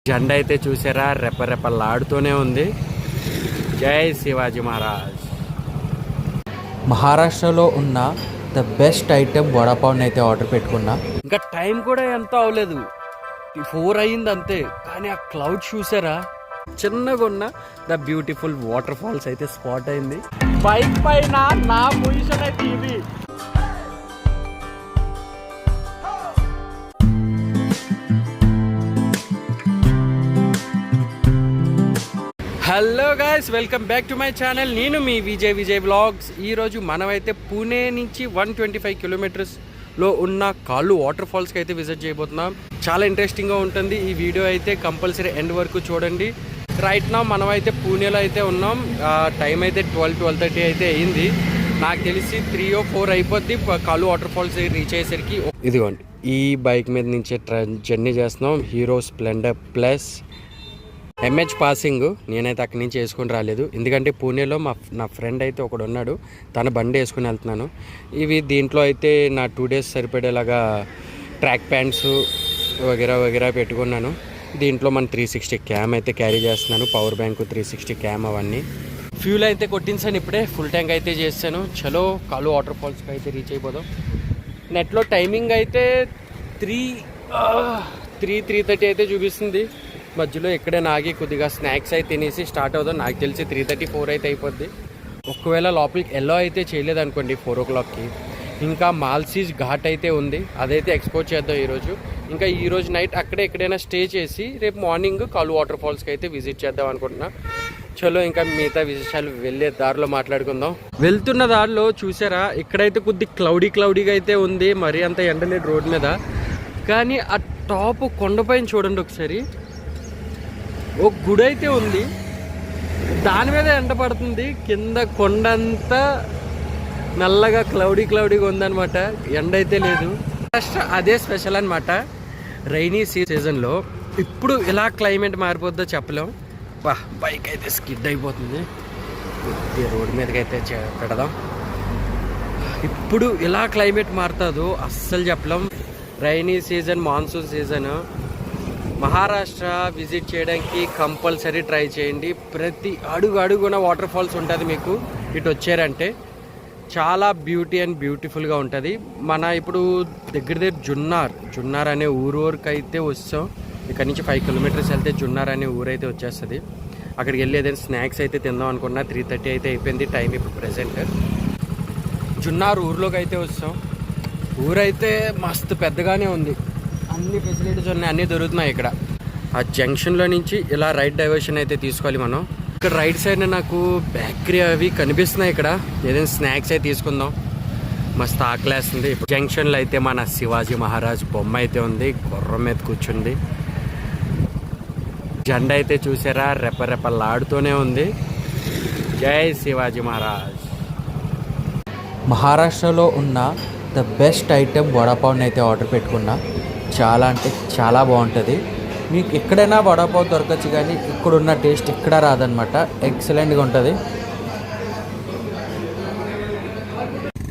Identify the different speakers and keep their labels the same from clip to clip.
Speaker 1: జెండా అయితే చూసారా, రెపరెపలాడుతూనే ఉంది. జై శివాజీ మహారాజ్.
Speaker 2: మహారాష్ట్రలో ఉన్న ద బెస్ట్ ఐటెం వడాపావ్ని అయితే ఆర్డర్ పెట్టుకున్నా.
Speaker 1: ఇంకా టైం కూడా ఎంత అవ్వలేదు, 4 అయింది అంతే. కానీ ఆ క్లౌడ్ చూసారా, చిన్నగా ఉన్న ద బ్యూటిఫుల్ వాటర్ ఫాల్స్ అయితే స్పాట్ అయింది. బైక్ పైన నా పొజిషన్ అయితే ఇది. Hello guys, welcome back to my channel. నేను మీ విజయ్ వ్లాగ్స్. ఈరోజు మనమైతే పూణే నుంచి 125 కిలోమీటర్స్లో ఉన్న కాళ్ళు వాటర్ ఫాల్స్కి అయితే విజిట్ చేయబోతున్నాం. చాలా ఇంట్రెస్టింగ్గా ఉంటుంది. ఈ వీడియో అయితే కంపల్సరీ ఎండ్ వరకు చూడండి. రైట్ నా మనమైతే పూణేలో అయితే ఉన్నాం. టైం అయితే 12-12:30 అయితే అయింది. నాకు తెలిసి 3 or 4 అయిపోద్ది కాళ్ళు వాటర్ ఫాల్స్ రీచ్ అయ్యేసరికి. ఇదిగోండి, ఈ బైక్ మీద నుంచి జర్నీ చేస్తున్నాం. Hero Splendor plus MH passing. నేనైతే అక్కడి నుంచి వేసుకొని రాలేదు, ఎందుకంటే పూణేలో నా ఫ్రెండ్ అయితే ఒకడు ఉన్నాడు, తన బండి వేసుకుని వెళ్తున్నాను. దీంట్లో అయితే నా 2 days సరిపడేలాగా ట్రాక్ ప్యాంట్స్ వగేరా పెట్టుకున్నాను. దీంట్లో మన 360 క్యామ్ అయితే క్యారీ చేస్తున్నాను, పవర్ బ్యాంకు, 360 క్యామ్, అవన్నీ. ఫ్యూల్ అయితే కొట్టించాను, ఇప్పుడే ఫుల్ ట్యాంక్ అయితే చేస్తాను. చలో కాలు వాటర్ ఫాల్స్కి అయితే రీచ్ అయిపోదాం. నెట్లో టైమింగ్ అయితే 3:30 అయితే చూపిస్తుంది. మధ్యలో ఎక్కడే నాగి కొద్దిగా స్నాక్స్ అయితే తినేసి స్టార్ట్ అవుదాం. నాకు తెలిసి 3:30-4 అయితే అయిపోద్ది. ఒకవేళ లోపలికి ఎల్లో అయితే చేయలేదు అనుకోండి 4 o'clockకి. ఇంకా మాల్సీస్ ఘాట్ అయితే ఉంది, అదైతే ఎక్స్ప్లోర్ చేద్దాం ఈరోజు. ఇంకా ఈరోజు నైట్ అక్కడే ఎక్కడైనా స్టే చేసి రేపు మార్నింగ్ కాలు వాటర్ ఫాల్స్కి అయితే విజిట్ చేద్దాం అనుకుంటున్నా. చలో ఇంకా మిగతా విశేషాలు వెళ్ళే దారిలో మాట్లాడుకుందాం. వెళ్తున్న దారిలో చూసారా, ఇక్కడైతే కొద్ది క్లౌడీగా అయితే ఉంది. మరీ అంత ఎండలేదు రోడ్ మీద. కానీ ఆ టాప్ కొండపైన చూడండి ఒకసారి, ఒక గుడి అయితే ఉంది, దాని మీద ఎండ పడుతుంది. కింద కొండంతా నల్లగా క్లౌడీగా ఉందన్నమాట, ఎండ అయితే లేదు. ఫస్ట్ అదే స్పెషల్ అనమాట. రైనీ సీజన్లో ఇప్పుడు ఇలా క్లైమేట్ మారిపోద్దో చెప్పలేం. బైక్ అయితే స్కిడ్ అయిపోతుంది. రోడ్డు మీదకి అయితే పెడదాం. ఇప్పుడు ఇలా క్లైమేట్ మారుతుందో అస్సలు చెప్పలేం. Rainy season, monsoon season Maharashtra visit చేయడానికి కంపల్సరీ ట్రై చేయండి. ప్రతి అడుగున వాటర్ ఫాల్స్ ఉంటుంది మీకు. ఇటు వచ్చారంటే చాలా బ్యూటిఫుల్గా ఉంటుంది. మన ఇప్పుడు దగ్గర జున్నార్ అనే ఊరికి అయితే వస్తాం. ఇక్కడ నుంచి 5 kilometers వెళ్తే జున్నార్ అనే ఊరు అయితే వచ్చేస్తుంది. అక్కడికి వెళ్ళి ఏదైనా స్నాక్స్ అయితే తిందాం అనుకున్నా. 3:30 అయితే అయిపోయింది టైం ఇప్పుడు ప్రెసెంట్. జున్నార్ ఊర్లోకి అయితే వస్తాం. ఊరైతే మస్తు పెద్దగానే ఉంది, అన్ని ఫెసిలిటీస్ ఉన్నాయి, అన్నీ దొరుకుతున్నాయి ఇక్కడ. ఆ జంక్షన్లో నుంచి ఇలా రైట్ డైవర్షన్ అయితే తీసుకోవాలి మనం. ఇక్కడ రైట్ సైడ్ నాకు బేకరీ అవి కనిపిస్తున్నాయి. ఇక్కడ ఏదైనా స్నాక్స్ అయితే తీసుకుందాం. మస్తు ఆకలేస్తుంది. ఇప్పుడు జంక్షన్లో అయితే మన శివాజీ మహారాజ్ బొమ్మ అయితే ఉంది, గుర్రం మీద కూర్చుంది. జెండా అయితే చూసారా, రెపరెపలాడుతూనే ఉంది. జై శివాజీ మహారాజ్.
Speaker 2: మహారాష్ట్రలో ఉన్న ద బెస్ట్ ఐటెం వడాపావ్ని అయితే ఆర్డర్ పెట్టుకున్నా. చాలా అంటే చాలా బాగుంటుంది. మీకు ఎక్కడైనా వడాపావ్ దొరకచ్చు, కానీ ఇక్కడున్న టేస్ట్ ఇక్కడ రాదనమాట. ఎక్సలెంట్గా ఉంటుంది.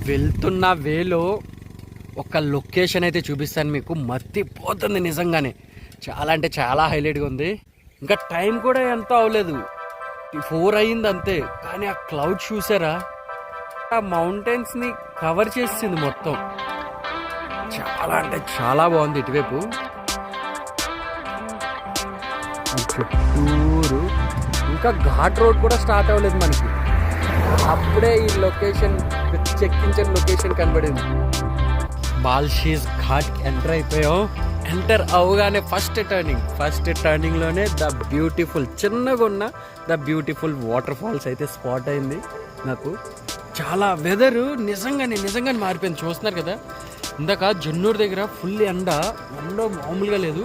Speaker 1: వెళ్తున్న వేలో ఒక లొకేషన్ అయితే చూపిస్తాను మీకు, మర్తిపోతుంది నిజంగానే. చాలా అంటే చాలా హైలైట్గా ఉంది. ఇంకా టైం కూడా ఎంత అవ్వలేదు, 4 అయింది అంతే. కానీ ఆ క్లౌడ్ చూసారా, ఆ మౌంటైన్స్ని కవర్ చేసింది మొత్తం. చాలా అంటే చాలా బాగుంది. ఇటువైపు చుట్టూరు ఇంకా ఘాట్ రోడ్ కూడా స్టార్ట్ అవ్వలేదు మనకి. అప్పుడే ఈ లొకేషన్ చెక్కించిన లొకేషన్ కనబడింది. బాల్షీస్ ఘాట్ ఎంటర్ అయిపోయాం. ఎంటర్ అవగానే ఫస్ట్ టర్నింగ్లోనే చిన్నగా ఉన్న ద బ్యూటిఫుల్ వాటర్ ఫాల్స్ అయితే స్పాట్ అయింది నాకు. చాలా వెదరు నిజంగానే మారిపోయింది. చూస్తున్నారు కదా, ఇందాక జున్నూరు దగ్గర ఫుల్ ఎండ మామూలుగా లేదు.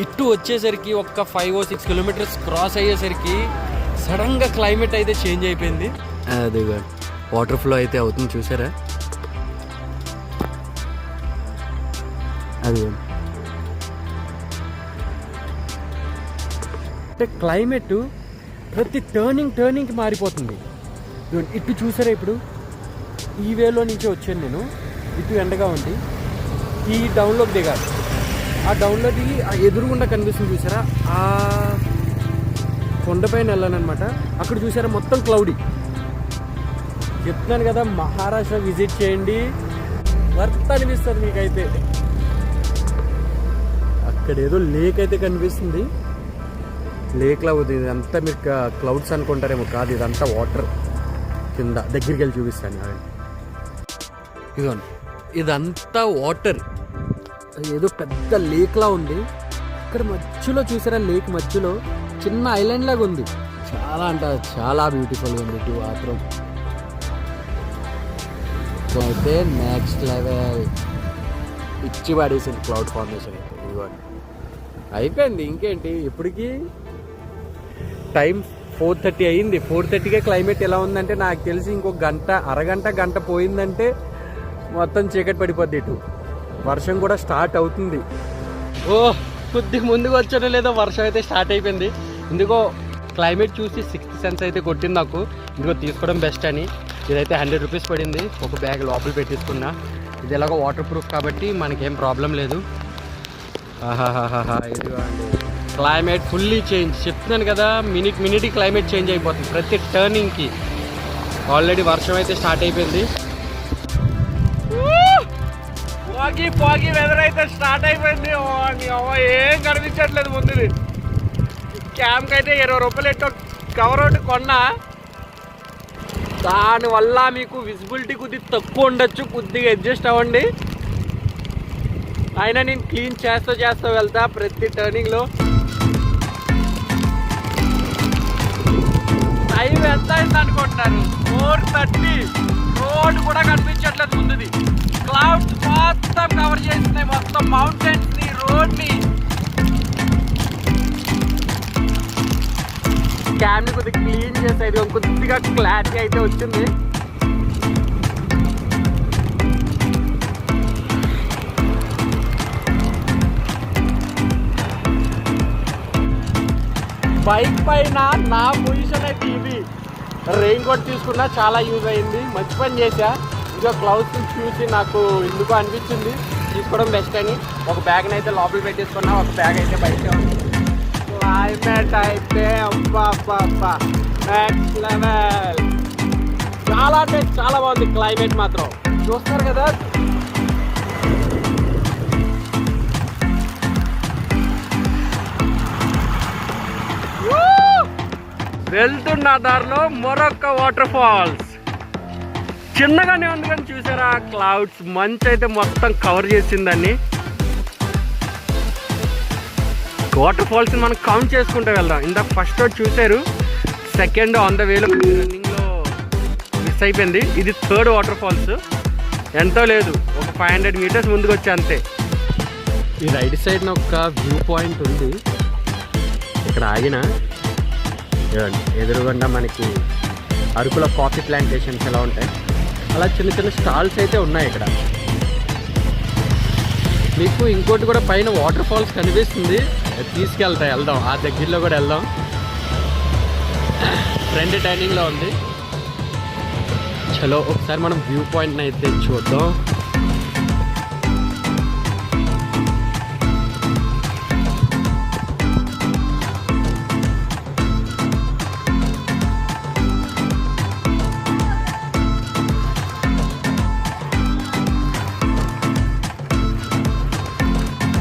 Speaker 1: ఇటు వచ్చేసరికి ఒక 5 or 6 kilometers క్రాస్ అయ్యేసరికి సడన్గా క్లైమేట్ అయితే చేంజ్ అయిపోయింది. అదిగా వాటర్ ఫ్లో అయితే అవుతుంది చూసారా. అది అంటే క్లైమేట్ ప్రతి టర్నింగ్కి మారిపోతుంది. ఇటు చూసారా, ఇప్పుడు ఈ వేలో నుంచి వచ్చాను నేను. ఇటు ఎండగా ఉంది, ఈ డౌన్లోకి దిగాలి. ఆ డౌన్లో దిగి ఆ ఎదురుగుండా కనిపిస్తుంది చూసారా, ఆ కొండపైన వెళ్ళానమాట. అక్కడ చూసారా మొత్తం క్లౌడీ. చెప్తున్నాను కదా, మహారాష్ట్ర విజిట్ చేయండి, వర్త్ అనిపిస్తుంది మీకైతే. అక్కడ ఏదో లేక్ అయితే కనిపిస్తుంది, లేక్లా ఉంది. ఇదంతా మీరు క్లౌడ్స్ అనుకుంటారేమో, కాదు, ఇదంతా వాటర్ కింద. దగ్గరికి వెళ్ళి చూపిస్తాను. ఇదిగోండి, ఇదంతా వాటర్, ఏదో పెద్ద లేక్లా ఉంది. ఇక్కడ మధ్యలో చూసారా, లేక్ మధ్యలో చిన్న ఐలాండ్ లాగా ఉంది. చాలా అంటే చాలా బ్యూటిఫుల్గా ఉంది ఇటు మాత్రం. అయితే నెక్స్ట్ లెవెల్ ఇచ్చి పడేసింది క్లౌడ్ ఫార్మేషన్ అయితే. ఇదిగోండి, అయిపోయింది. ఇంకేంటి, ఇప్పటికీ టైం 4:30 అయింది. 4:30కే క్లైమేట్ ఎలా ఉందంటే నాకు తెలిసి ఇంకొక గంట పోయిందంటే మొత్తం చీకటి పడిపోద్ది. ఇటు వర్షం కూడా స్టార్ట్ అవుతుంది. కొద్దిగా ముందుకు వచ్చానో లేదో వర్షం అయితే స్టార్ట్ అయిపోయింది. ఎందుకో క్లైమేట్ చూసి 6th సెన్స్ అయితే కొట్టింది నాకు, ఇందుకో తీసుకోవడం బెస్ట్ అని. ఇదైతే 100 రూపీస్ పడింది. ఒక బ్యాగ్ లోపల పెట్టించుకున్నా. ఇది ఎలాగో వాటర్ ప్రూఫ్ కాబట్టి మనకేం ప్రాబ్లం లేదు. ఇదిగోండి, క్లైమేట్ ఫుల్లీ చేంజ్. చెప్తున్నాను కదా, మినిట్ క్లైమేట్ చేంజ్ అయిపోతుంది ప్రతి టర్నింగ్కి. ఆల్రెడీ వర్షం అయితే స్టార్ట్ అయిపోయింది. పాగి వెదర్ అయితే స్టార్ట్ అయిపోయింది. ఏం కనిపించట్లేదు ముందుది. క్యాంప్కి అయితే 20 రూపాయలు ఎట్టో కవర్ ఒకటి కొన్నా. దానివల్ల మీకు విజిబిలిటీ కొద్దిగా తక్కువ ఉండొచ్చు, కొద్దిగా అడ్జస్ట్ అవ్వండి. అయినా నేను క్లీన్ చేస్తూ వెళ్తా ప్రతి టర్నింగ్లో. టైం ఎంత అయింది అనుకుంటున్నారు? 4:30. రోడ్ కూడా కనిపించట్లేదు ముందుది. క్లౌడ్స్ మొత్తం కవర్ చేస్తున్నాయి, మొత్తం మౌంటైన్స్ ని, రోడ్ ని. క్యామ్ ని కొద్దిగా క్లీన్ చేసేది, కొద్దిగా క్లారిటీ అయితే వచ్చింది. బైక్ పైన నా పొజిషన్ అయితే ఇది. రెయిన్ కోట్ తీసుకున్నా, చాలా యూజ్ అయింది. మంచి పని చేశా. ఇంకా క్లౌడ్స్ చూసి నాకు ఎందుకు అనిపించింది తీసుకోవడం బెస్ట్ అని. ఒక బ్యాగ్ని అయితే లోపల పెట్టేసుకున్నా, ఒక బ్యాగ్ అయితే బయట ఉంది. క్లైమేట్ అయితే అబ్బా నెక్స్ట్ లెవెల్. చాలా అంటే చాలా బాగుంది క్లైమేట్ మాత్రం. చూస్తారు కదా, వెళ్తున్న దారిలో మరొక వాటర్ ఫాల్స్. చిన్నగానే ఉంది కానీ చూసారా, క్లౌడ్స్ మంచు అయితే మొత్తం కవర్ చేసిందని. వాటర్ ఫాల్స్ని మనం కౌంట్ చేసుకుంటూ వెళ్దాం. ఇందాక ఫస్ట్ రోడ్ చూసారు, సెకండ్ ఆన్ ద వేలో రన్నింగ్లో మిస్ అయిపోయింది. ఇది 3rd వాటర్ ఫాల్స్. ఎంతో లేదు, ఒక 500 మీటర్స్ ముందుకు వచ్చా అంతే. ఈ రైట్ సైడ్న ఒక వ్యూ పాయింట్ ఉంది. ఇక్కడ ఆగిన ఎదురుగుండా మనకి అరకులో కాఫీ ప్లాంటేషన్స్ ఎలా ఉంటాయి అలా చిన్న చిన్న స్టాల్స్ అయితే ఉన్నాయి ఇక్కడ. మీకు ఇంకోటి కూడా పైన వాటర్ ఫాల్స్ కనిపిస్తుంది, వెళ్దాం. ఆ దగ్గరలో కూడా వెళ్దాం. ఫ్రంట్ టైనింగ్లో ఉంది. చలో ఒకసారి మనం వ్యూ పాయింట్ని అయితే చూద్దాం.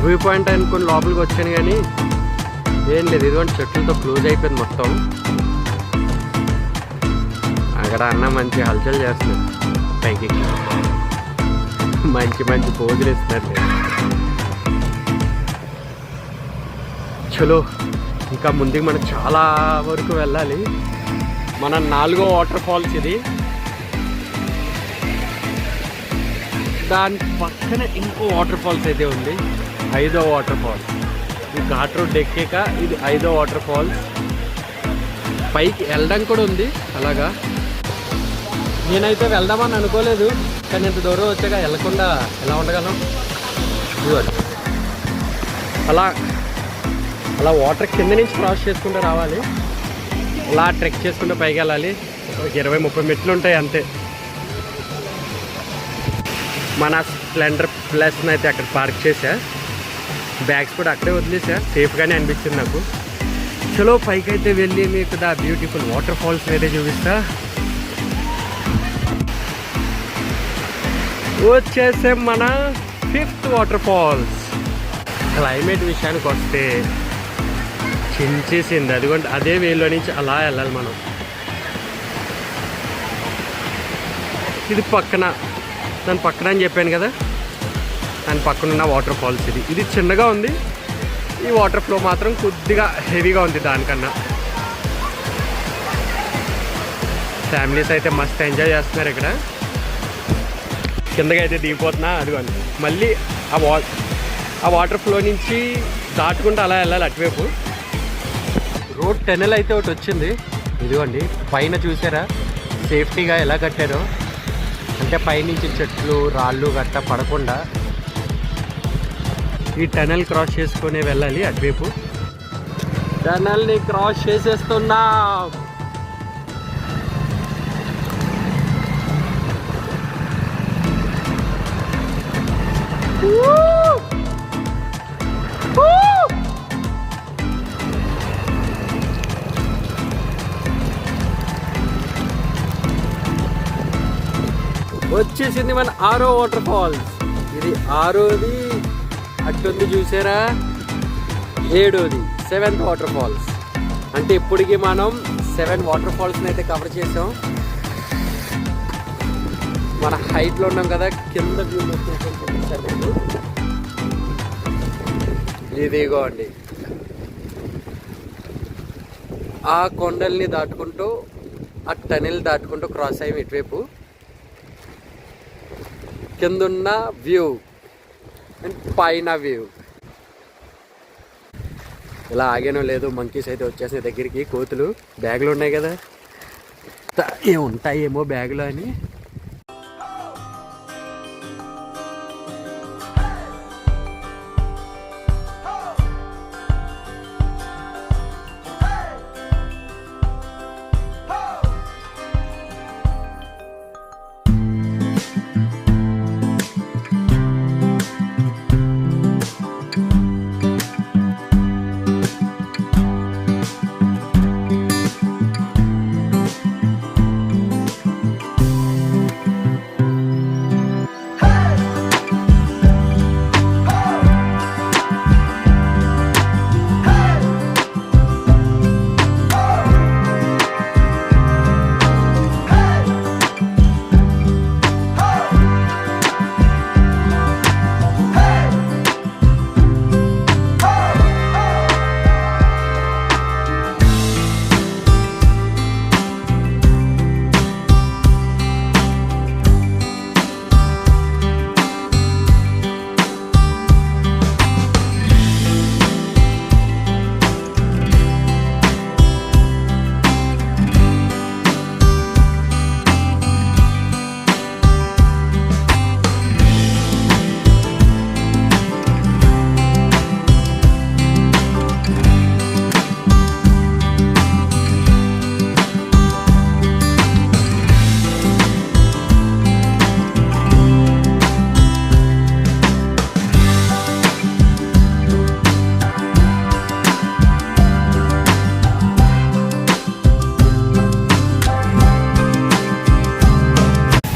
Speaker 1: వ్యూ పాయింట్ అనుకుని లోపలికి వచ్చాను కానీ ఏం లేదు. ఇదిగోండి, చెట్లతో క్లోజ్ అయిపోయింది మొత్తం. అక్కడ అన్న మంచి హల్చల్ చేస్తున్నారు, పైకి మంచి పోజులు ఇస్తున్నారు. చలో ఇంకా ముందుకు మనం చాలా వరకు వెళ్ళాలి. మన 4వ వాటర్ ఫాల్స్ ఇది. దాని పక్కన ఇంకో వాటర్ ఫాల్స్ అయితే ఉంది, 5వ వాటర్ ఫాల్స్. ఈ ఘాట్ రోడ్ ఎక్కాక ఇది 5వ వాటర్ ఫాల్స్. పైకి వెళ్ళడం కూడా ఉంది. అలాగా నేనైతే వెళ్దామని అనుకోలేదు, కానీ ఇంత దూరం వచ్చాక వెళ్ళకుండా ఎలా ఉండగలం. అలా వాటర్ కింద నుంచి క్రాస్ చేసుకుంటూ రావాలి. అలా ట్రెక్ చేసుకుంటూ పైకి వెళ్ళాలి. 20-30 మెట్లు ఉంటాయి అంతే. మన స్ప్లెండర్ ప్లస్ని అయితే అక్కడ పార్క్ చేశా. బ్యాగ్స్ కూడా అక్కడే వదిలేసా, సేఫ్గానే అనిపించింది నాకు. చలో పైకి అయితే వెళ్ళి మీకు దా బ్యూటిఫుల్ వాటర్ ఫాల్స్ అయితే చూపిస్తా. వచ్చేసే మన 5th వాటర్ ఫాల్స్. క్లైమేట్ విషయానికి వస్తే చించేసింది, అదిగోండి అదే వేలో నుంచి అలా వెళ్ళాలి మనం. ఇది పక్కన, దాని పక్కన అని చెప్పాను కదా, దాని పక్కన ఉన్న వాటర్ ఫాల్స్. ఇది చిన్నగా ఉంది, ఈ వాటర్ ఫ్లో మాత్రం కొద్దిగా హెవీగా ఉంది దానికన్నా. ఫ్యామిలీస్ అయితే మస్తు ఎంజాయ్ చేస్తున్నారు ఇక్కడ. కిందగా అయితే దిగిపోతున్నా, అదిగోండి మళ్ళీ ఆ వాటర్ ఫ్లో నుంచి దాటుకుంటూ అలా వెళ్ళాలి అటువైపు. రోడ్ టెనల్ అయితే ఒకటి వచ్చింది, ఇదిగోండి పైన చూసారా సేఫ్టీగా ఎలా కట్టారో, అంటే పైనుంచి చెట్లు రాళ్ళు గట్ట పడకుండా ఈ టనల్ క్రాస్ చేసుకుని వెళ్ళాలి అటువైపు. టనల్ని క్రాస్ చేసేస్తున్నా. వచ్చేసింది మన 6వ వాటర్ ఫాల్స్. ఇది 6వది, అట్టుంది చూసారా 7వది, 7th వాటర్ ఫాల్స్. అంటే ఇప్పటికి మనం 7 వాటర్ ఫాల్స్ని అయితే కవర్ చేసాం. మన హైట్లో ఉన్నాం కదా, కింద వ్యూ వచ్చేసారు. ఇదిగో అండి ఆ కొండల్ని దాటుకుంటూ ఆ టనెల్ దాటుకుంటూ క్రాస్ అయ్యి ఇటువైపు కిందున్న వ్యూ అండ్ పైన వ్యూ. ఇలా ఆగానో లేదు, మంకీస్ అయితే వచ్చేసిన దగ్గరికి. కోతులు బ్యాగులు ఉన్నాయి కదా, ఉంటాయేమో బ్యాగులో అని.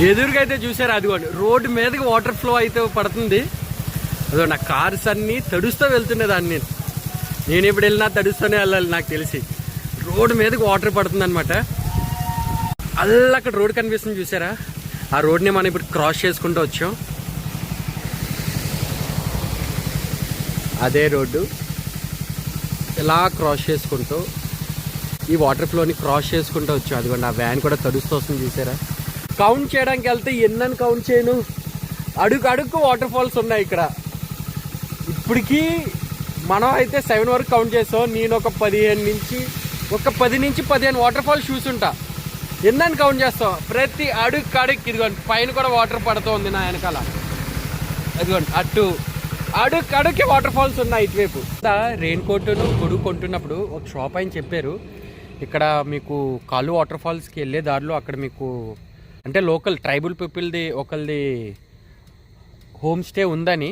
Speaker 1: ఎదురుగా అయితే చూసారు, అదిగోండి రోడ్డు మీదకి వాటర్ ఫ్లో అయితే పడుతుంది. అదో నా కార్స్ అన్నీ తడుస్తూ వెళ్తుండే దాన్ని. నేను ఎప్పుడు వెళ్ళినా తడుస్తూనే వెళ్ళాలి నాకు తెలిసి. రోడ్డు మీదకి వాటర్ పడుతుంది అనమాట. అలా అక్కడ రోడ్ కనిపిస్తుంది చూసారా, ఆ రోడ్ని మనం ఇప్పుడు క్రాస్ చేసుకుంటూ వచ్చాం. అదే రోడ్డు ఇలా క్రాస్ చేసుకుంటూ ఈ వాటర్ ఫ్లోని క్రాస్ చేసుకుంటూ వచ్చాం. అదిగోండి ఆ వ్యాన్ కూడా తడుస్తూ వస్తుంది చూసారా. కౌంట్ చేయడానికి వెళ్తే ఎన్నని కౌంట్ చేయను, అడుగు వాటర్ ఫాల్స్ ఉన్నాయి ఇక్కడ. ఇప్పటికీ మనం అయితే 7 వరకు కౌంట్ చేసాం. నేను ఒక 10 నుంచి 15 వాటర్ ఫాల్స్ చూసుంటా. ఎన్నని కౌంట్ చేస్తాం, ప్రతి అడుగు ఇదిగోండి పైన కూడా వాటర్ పడుతుంది నా వెనకాల. అదిగోండి అడుగుకి వాటర్ ఫాల్స్ ఉన్నాయి ఇటువైపు. రెయిన్ కోట్ను గొడుగు కొంటున్నప్పుడు ఒక షాప్ ఆయన చెప్పారు, ఇక్కడ మీకు కాలు వాటర్ ఫాల్స్కి వెళ్ళే దారిలో అక్కడ మీకు అంటే లోకల్ ట్రైబల్ పీపుల్ది ఒకరిది హోమ్ స్టే ఉందని.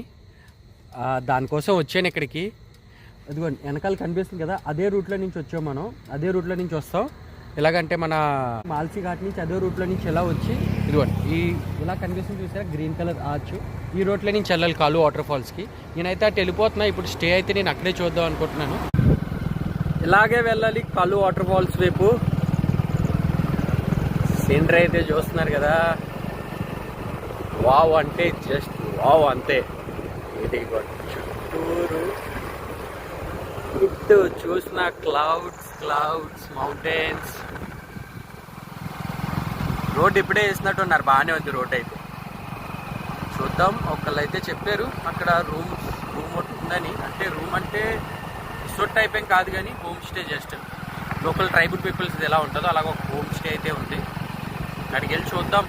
Speaker 1: దానికోసం వచ్చాను ఇక్కడికి. అదిగోండి వెనకాల కనిపిస్తుంది కదా, అదే రూట్లో నుంచి వచ్చాం మనం. అదే రూట్లో నుంచి వస్తాం. ఎలాగంటే మన మాల్సీ ఘాట్ నుంచి అదే రూట్లో నుంచి ఎలా వచ్చి ఇదిగోండి ఇలా కనిపిస్తుంది చూసారా, గ్రీన్ కలర్ ఆర్చ్. ఈ రోడ్లో నుంచి వెళ్ళాలి కాలు వాటర్ ఫాల్స్కి. నేనైతే అటు వెళ్ళిపోతున్నా. ఇప్పుడు స్టే అయితే నేను అక్కడే చూద్దాం అనుకుంటున్నాను. ఇలాగే వెళ్ళాలి కాలు వాటర్ ఫాల్స్ వైపు. సీనరీ అయితే చూస్తున్నారు కదా, వావ్ అంటే జస్ట్ వావ్ అంతే. ఇది చుట్టూరు ఇటు చూసిన క్లౌడ్స్ మౌంటైన్స్. రోడ్ ఇప్పుడే వేసినట్టున్నారు, బాగానే ఉంది రోడ్ అయితే. చూద్దాం. ఒకళ్ళు అయితే చెప్పారు అక్కడ రూమ్ ఉందని. అంటే రూమ్ అంటే రిసార్ట్ టైప్ ఏం కాదు కానీ home stay, just local tribal peoples ఎలా ఉంటుందో అలాగ ఒక హోమ్ స్టే అయితే ఉంది. అక్కడికి వెళ్ళి చూద్దాం.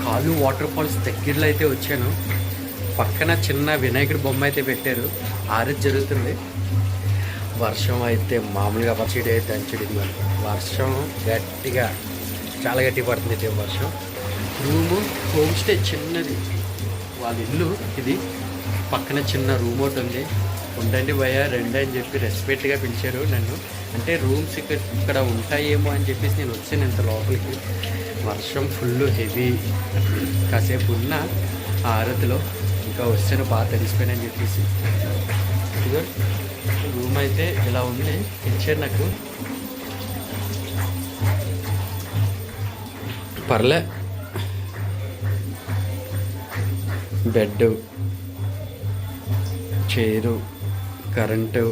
Speaker 1: కాలు వాటర్ ఫాల్స్ దగ్గరలో అయితే వచ్చాను. పక్కన చిన్న వినాయకుడి బొమ్మ అయితే పెట్టారు. ఆరతి జరుగుతుంది. వర్షం అయితే మామూలుగా పచ్చిడి అయితే దంచుడింది. మరి వర్షం గట్టిగా చాలా గట్టిగా పడుతుంది అయితే వర్షం. రూము హోమ్ స్టే చిన్నది, వాళ్ళ ఇల్లు ఇది. పక్కన చిన్న రూమ్ ఒకటి ఉంది. ఉండండి భయ రండి అని చెప్పి రెస్పెక్ట్గా పిలిచారు నన్ను. అంటే రూమ్స్ ఇక్కడ ఉంటాయేమో అని చెప్పేసి నేను వచ్చాను ఇంత లోపలికి. వర్షం ఫుల్ హెవీ. కాసేపు ఉన్న ఆరతిలో ఇంకా వస్తాను బాగా తెలిసిపోయానని చెప్పేసి. ఇదిగో రూమ్ అయితే ఇలా ఉంది, ఇచ్చారు నాకు. పర్లే. బెడ్, చైరు, కరెంటు,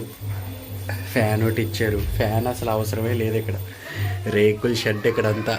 Speaker 1: ఫ్యాన్ ఒకటి ఇచ్చారు. ఫ్యాన్ అసలు అవసరమే లేదు ఇక్కడ. రేకుల షెడ్ ఇక్కడంతా.